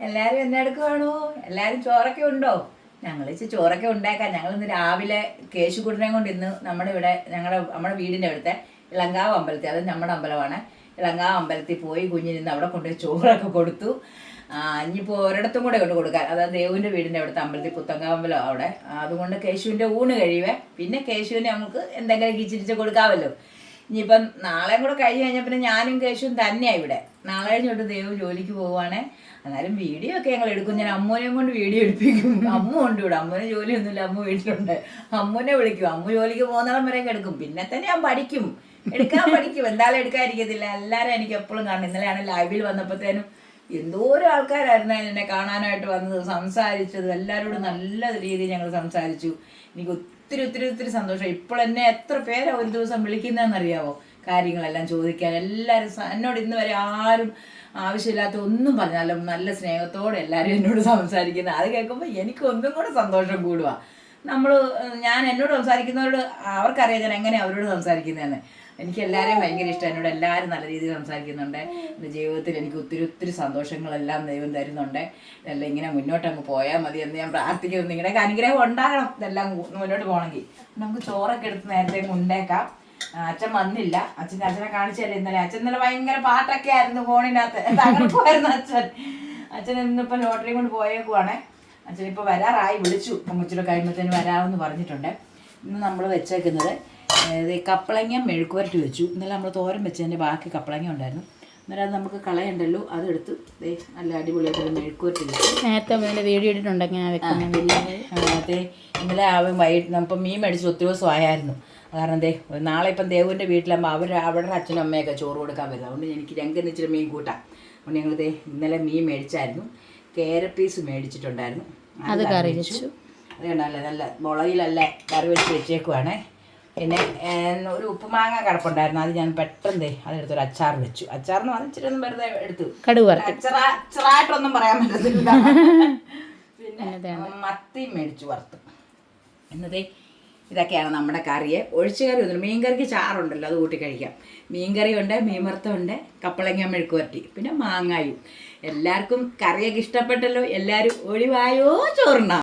എല്ലാവരും എന്നെടുക്കുവാണോ? എല്ലാവരും ചോറൊക്കെ ഉണ്ടോ? ഞങ്ങൾ ചോറൊക്കെ ഉണ്ടാക്കാം. ഞങ്ങൾ ഇന്ന് രാവിലെ കേശുകുട്ടനെ കൊണ്ട് ഇന്ന് നമ്മുടെ വീടിൻ്റെ അടുത്തെ ഇളങ്കാവ് അമ്പലത്തിൽ, അത് നമ്മുടെ അമ്പലമാണ്, ഇളങ്കാവ് അമ്പലത്തിൽ പോയി കുഞ്ഞിന് അവിടെ കൊണ്ടുപോയി ചോറൊക്കെ കൊടുത്തു. ഇനിയിപ്പോൾ ഒരിടത്തും കൂടെ കൊണ്ട് കൊടുക്കാൻ, അതായത് ദേവുവിൻ്റെ വീടിൻ്റെ അവിടുത്തെ അമ്പലത്തിൽ പുത്തങ്കാവ് അമ്പലം അവിടെ. അതുകൊണ്ട് കേശുവിൻ്റെ ഊണ് കഴിയുവേ. പിന്നെ കേശുവിനെ നമുക്ക് എന്തെങ്കിലും ഇച്ചിരിച്ച് കൊടുക്കാമല്ലോ. ഇനിയിപ്പം നാളെയും കൂടെ കഴിഞ്ഞ് കഴിഞ്ഞാൽ പിന്നെ ഞാനും കേശുവും തന്നെയാണ് ഇവിടെ. നാളെ കഴിഞ്ഞോട്ട് ദേവ് ജോലിക്ക് പോവുകയാണെ. എന്നാലും വീഡിയോ ഒക്കെ ഞങ്ങൾ എടുക്കും. ഞാൻ അമ്മൂനെയും കൊണ്ട് വീഡിയോ എടുപ്പിക്കും. അമ്മ ഉണ്ട് ഇവിടെ. അമ്മൂനെ ജോലിയൊന്നുമില്ല, അമ്മ വീട്ടിലുണ്ട്. അമ്മൂനെ വിളിക്കും. അമ്മ ജോലിക്ക് പോകുന്നിടം വരെയൊക്കെ എടുക്കും. പിന്നെ തന്നെ ഞാൻ പഠിക്കും, എടുക്കാൻ പഠിക്കും. എന്തായാലും എടുക്കാതിരിക്കത്തില്ല. എല്ലാവരും എനിക്ക് എപ്പോഴും കാണും. ഇന്നലെയാണ് ലൈവിൽ വന്നപ്പോഴത്തേനും എന്തോരം ആൾക്കാരായിരുന്നു എന്നെ കാണാനായിട്ട് വന്നത്, സംസാരിച്ചത്. എല്ലാവരോടും നല്ല രീതിയിൽ ഞങ്ങൾ സംസാരിച്ചു. എനിക്ക് ഒത്തിരി ഒത്തിരി ഒത്തിരി സന്തോഷം. ഇപ്പോൾ എന്നെ എത്ര പേരാ ഒരു ദിവസം വിളിക്കുന്നതെന്നറിയാവോ, കാര്യങ്ങളെല്ലാം ചോദിക്കാൻ. എല്ലാവരും എന്നോട് ഇന്ന് വരെ ആരും ആവശ്യമില്ലാത്ത ഒന്നും പറഞ്ഞാൽ നല്ല സ്നേഹത്തോടെ എല്ലാവരും എന്നോട് സംസാരിക്കുന്നത്. അത് കേൾക്കുമ്പോൾ എനിക്ക് ഒന്നും കൂടെ സന്തോഷം കൂടുക. ഞാൻ എന്നോട് സംസാരിക്കുന്നവരോട് അവർക്കറിയാം ഞാൻ എങ്ങനെ അവരോട് സംസാരിക്കുന്നതെന്ന്. എനിക്ക് എല്ലാവരെയും ഭയങ്കര ഇഷ്ടം. എന്നോട് എല്ലാവരും നല്ല രീതിയിൽ സംസാരിക്കുന്നുണ്ട്. എൻ്റെ ജീവിതത്തിൽ എനിക്ക് ഒത്തിരി ഒത്തിരി സന്തോഷങ്ങളെല്ലാം ദൈവം തരുന്നുണ്ട്. ഇതെല്ലാം ഇങ്ങനെ മുന്നോട്ടങ്ങ് പോയാൽ മതി എന്ന് ഞാൻ പ്രാർത്ഥിക്കുന്നു. നിങ്ങളുടെയൊക്കെ അനുഗ്രഹം ഉണ്ടാകണം ഇതെല്ലാം മുന്നോട്ട് പോകണമെങ്കിൽ. നമുക്ക് ചോറൊക്കെ എടുത്ത് നേരത്തെ കൊണ്ടേക്കാം. അച്ഛൻ വന്നില്ല. അച്ഛനെ കാണിച്ചല്ലേ ഇന്നലെ. അച്ഛൻ ഇന്നലെ ഭയങ്കര പാട്ടൊക്കെ ആയിരുന്നു ഫോണിനകത്ത്, തകർക്കുമായിരുന്നു അച്ഛൻ ഇന്നിപ്പോൾ ലോട്ടറി കൊണ്ട് പോയേക്കുവാണേ. അച്ഛനിപ്പോൾ വരാറായി, വിളിച്ചു. കൊച്ചിലോ കഴിയുമ്പോഴത്തേന് വരാമെന്ന് പറഞ്ഞിട്ടുണ്ട്. ഇന്ന് നമ്മൾ വെച്ചേക്കുന്നത് കപ്പളങ്ങ മെഴുക്കുവരട്ടി വെച്ചു. ഇന്നലെ നമ്മൾ തോരൻ വെച്ചതിൻ്റെ ബാക്കി കപ്പളങ്ങ ഉണ്ടായിരുന്നു. അന്നേരം അത് നമുക്ക് കളയണ്ടല്ലോ, അതെടുത്ത് നല്ല അടിപൊളിയായിട്ട് മെഴുക്കുവരട്ടി വെച്ചു. നേരത്തെ വീഡിയോ ഇട്ടിട്ടുണ്ടെങ്കിൽ അതെ. ഇന്നലെ വൈകിട്ട് നമ്മളിപ്പോൾ മീൻ മേടിച്ച് ഒത്തിരി ദിവസം ആയായിരുന്നു. കാരണം നാളെ ഇപ്പം ദേവുവിൻ്റെ വീട്ടിലാകുമ്പോൾ അവരുടെ അച്ഛനും അമ്മയൊക്കെ ചോറ് കൊടുക്കാൻ വരുന്നത്. അതുകൊണ്ട് എനിക്ക് രംഗന് ഇച്ചിരി മീൻ കൂട്ടാം. അതുകൊണ്ട് ഞങ്ങൾ ഇന്നലെ മീൻ മേടിച്ചായിരുന്നു. കേരപ്പീസ് മേടിച്ചിട്ടുണ്ടായിരുന്നു, അത് കറി വെച്ചു. അത് കണ്ടല്ലേ, നല്ല മുളകിലല്ല കറി വെച്ചേക്കുവാണേ. പിന്നെ ഒരു ഉപ്പുമാങ്ങ കിടപ്പുണ്ടായിരുന്നു, അത് ഞാൻ പെട്ടെന്ന് അതെടുത്തൊരു അച്ചാർ വെച്ചു. അച്ചാറെന്ന് പറഞ്ഞാൽ ഇച്ചിരി ഒന്നും വെറുതെ എടുത്തു, അച്ചാറായിട്ടൊന്നും പറയാൻ പറ്റത്തില്ല. പിന്നെ മത്തി മേടിച്ചു വറുത്ത്. എന്നതേ ഇതൊക്കെയാണ് നമ്മുടെ കറിയെ. ഒഴിച്ചുകറി ഒന്നുമില്ല. മീൻകറിക്ക് ചാറുണ്ടല്ലോ, അത് കൂട്ടി കഴിക്കാം. മീൻകറി ഉണ്ട്, മീൻ വറുത്തമുണ്ട്, കപ്പളങ്ങ മെഴുക്കുവരട്ടി, പിന്നെ മാങ്ങായും. എല്ലാവർക്കും കറിയൊക്കെ ഇഷ്ടപ്പെട്ടല്ലോ. എല്ലാവരും ഒഴിവായോ ചോറുണ്ണാം.